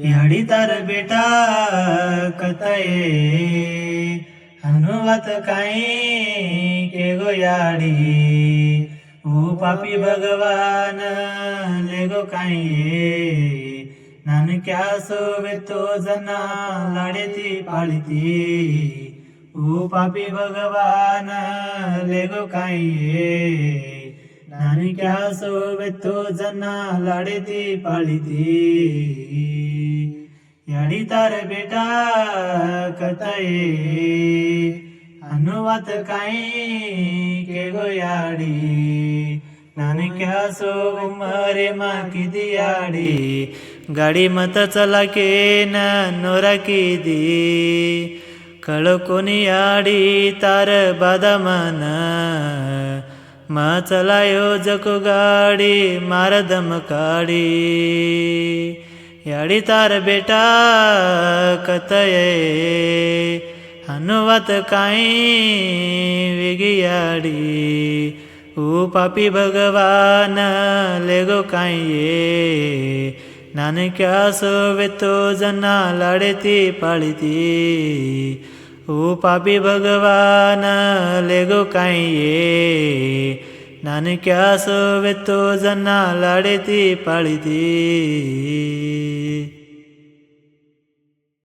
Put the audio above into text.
याडी तार बेटा कतये हनुवत काई के गो याडी ओ पापी भगवान ले गो काई नान क्या सोवे तो जना लाडेती पाळीती ओ पापी भगवान ले गो काई नानी क्या सोवे तो जना लाडेती पाळीती याडी तार बेटा कतये अनुवात काई के गो याडी नानी क्या सो मरे मा की दियाडी गाडी मत चला के नोरा की दी कळकोनी याडी तार बादामन मा चलायो जको गाडी मारदम काडी याडी तार बेटा कतये हनुवत काई वेगी याडी ओ पापी भगवान ले गो काई नान क्या सोवे तो जना लाडेती पाळीती ओ पापी भगवान ले गो काई नान क्या सोवे तो जना लाडेती पाळीती